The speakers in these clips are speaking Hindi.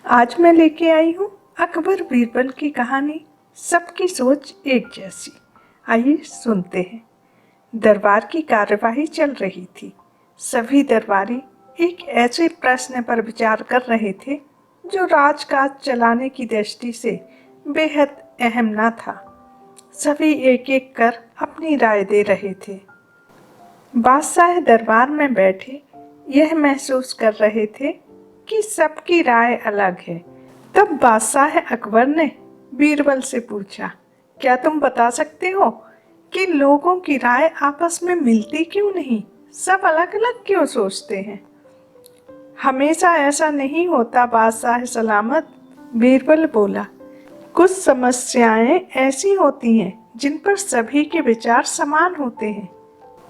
आज मैं लेके आई हूँ अकबर बीरबल की कहानी। सबकी सोच एक जैसी। आइए सुनते हैं। दरबार की कार्यवाही चल रही थी। सभी दरबारी एक ऐसे प्रश्न पर विचार कर रहे थे जो राजकाज चलाने की दृष्टि से बेहद अहम न था। सभी एक एक कर अपनी राय दे रहे थे। बादशाह दरबार में बैठे यह महसूस कर रहे थे कि सबकी राय अलग है। तब बादशाह अकबर ने बीरबल से पूछा, क्या तुम बता सकते हो कि लोगों की राय आपस में मिलती क्यों नहीं? सब अलग अलग क्यों सोचते हैं? हमेशा ऐसा नहीं होता बादशाह सलामत, बीरबल बोला। कुछ समस्याएं ऐसी होती हैं जिन पर सभी के विचार समान होते हैं।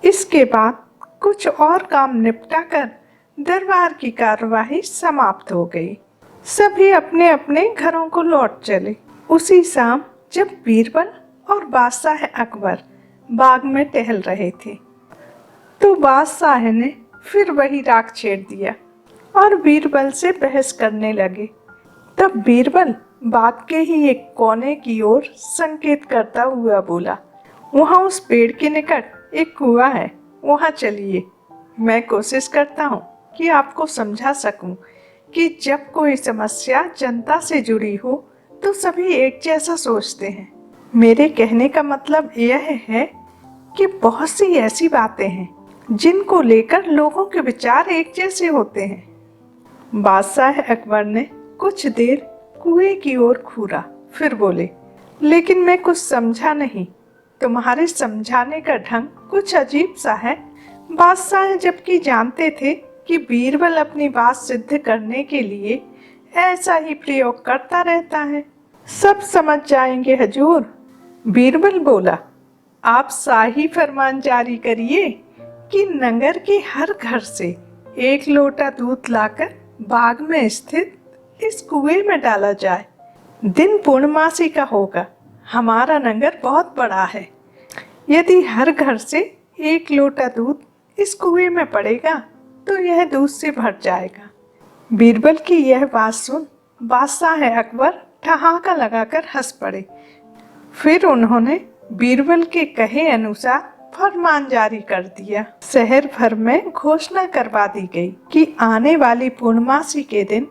इसके बाद कुछ और काम निपटा कर दरबार की कार्यवाही समाप्त हो गई। सभी अपने अपने घरों को लौट चले। उसी शाम जब बीरबल और बादशाह अकबर बाग में टहल रहे थे तो बादशाह ने फिर वही राग छेड़ दिया और बीरबल से बहस करने लगे। तब बीरबल बाग के ही एक कोने की ओर संकेत करता हुआ बोला, वहाँ उस पेड़ के निकट एक कुआं है, वहाँ चलिए। मैं कोशिश करता हूँ कि आपको समझा सकूं कि जब कोई समस्या जनता से जुड़ी हो तो सभी एक जैसा सोचते हैं। मेरे कहने का मतलब यह है कि बहुत सी ऐसी बातें हैं जिनको लेकर लोगों के विचार एक जैसे होते हैं। बादशाह अकबर ने कुछ देर कुएं की ओर घूरा, फिर बोले, लेकिन मैं कुछ समझा नहीं। तुम्हारे समझाने का ढंग कुछ अजीब सा है। बादशाह जबकि जानते थे कि बीरबल अपनी बात सिद्ध करने के लिए ऐसा ही प्रयोग करता रहता है। सब समझ जाएंगे हजूर, बीरबल बोला। आप शाही फरमान जारी करिए कि नगर के हर घर से एक लोटा दूध लाकर बाग में स्थित इस कुएं में डाला जाए। दिन पूर्णमासी का होगा। हमारा नगर बहुत बड़ा है। यदि हर घर से एक लोटा दूध इस कुएं में पड़ेगा तो यह दूध से भर जाएगा। बीरबल की यह बात सुन बादशाह अकबर ठहाका लगाकर हंस पड़े। फिर उन्होंने बीरबल के कहे अनुसार फरमान जारी कर दिया। शहर भर में घोषणा करवा दी गई कि आने वाली पूर्णमासी के दिन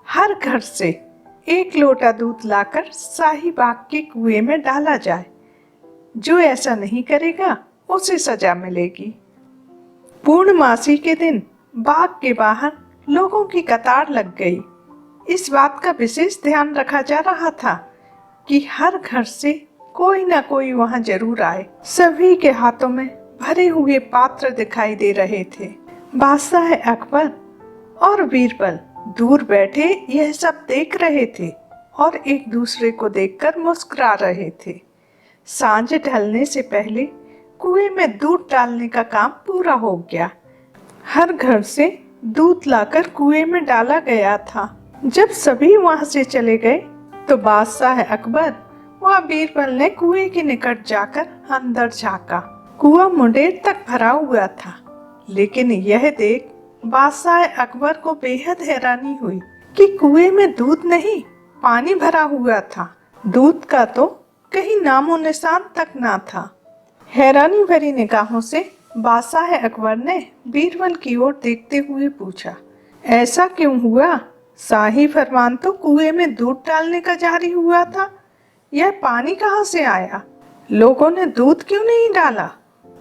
हर घर से एक लोटा दूध लाकर शाही बाग के कुएं में डाला जाए। जो ऐसा नहीं करेगा उसे सजा मिलेगी। पूर्णमासी के दिन बाग के बाहर लोगों की कतार लग गई। इस बात का विशेष ध्यान रखा जा रहा था कि हर घर से कोई ना कोई वहां जरूर आए। सभी के हाथों में भरे हुए पात्र दिखाई दे रहे थे। बादशाह अकबर और बीरबल दूर बैठे यह सब देख रहे थे और एक दूसरे को देखकर मुस्कुरा रहे थे। सांझ ढलने से पहले कुएं में दूध डालने का काम पूरा हो गया। हर घर से दूध लाकर कुएं में डाला गया था। जब सभी वहां से चले गए तो बादशाह अकबर व बीरबल ने कुएं के निकट जाकर अंदर झांका। कुआं मुंडेर तक भरा हुआ था, लेकिन यह देख बादशाह अकबर को बेहद हैरानी हुई कि कुएं में दूध नहीं, पानी भरा हुआ था। दूध का तो कहीं नामो निशान तक ना था। हैरानी भरी निगाहों से बादशाह अकबर ने बीरबल की ओर देखते हुए पूछा, ऐसा क्यों हुआ? शाही फरमान तो कुएं में दूध डालने का जारी हुआ था। यह पानी कहाँ से आया? लोगों ने दूध क्यों नहीं डाला?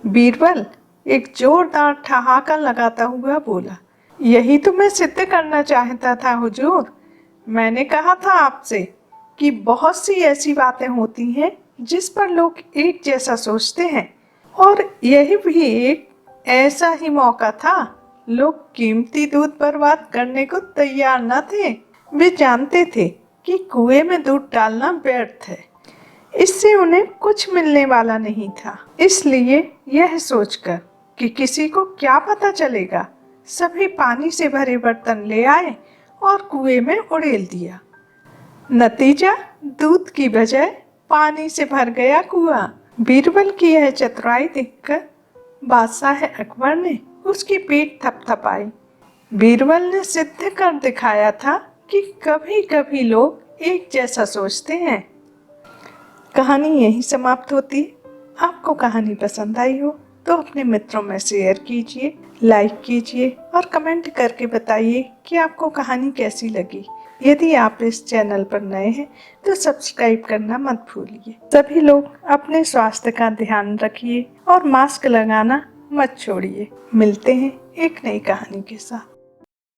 बीरबल एक जोरदार ठहाका लगाता हुआ बोला, यही तो मैं सिद्ध करना चाहता था हुजूर। मैंने कहा था आपसे कि बहुत सी ऐसी बातें होती हैं जिस पर लोग एक जैसा सोचते हैं, और यही भी एक ऐसा ही मौका था। लोग कीमती दूध बर्बाद करने को तैयार न थे। वे जानते थे कि कुएं में दूध डालना व्यर्थ है, इससे उन्हें कुछ मिलने वाला नहीं था। इसलिए यह सोचकर कि किसी को क्या पता चलेगा, सभी पानी से भरे बर्तन ले आए और कुएं में उड़ेल दिया। नतीजा दूध की बजाय पानी से भर गया कुआं। बीरबल की यह चतुराई देखकर बादशाह अकबर ने उसकी पीठ थपथपाई। बीरबल ने सिद्ध कर दिखाया था कि कभी कभी लोग एक जैसा सोचते हैं। कहानी यहीं समाप्त होती है। आपको कहानी पसंद आई हो तो अपने मित्रों में शेयर कीजिए, लाइक कीजिए और कमेंट करके बताइए कि आपको कहानी कैसी लगी। यदि आप इस चैनल पर नए हैं तो सब्सक्राइब करना मत भूलिए। सभी लोग अपने स्वास्थ्य का ध्यान रखिए और मास्क लगाना मत छोड़िए। मिलते हैं एक नई कहानी के साथ।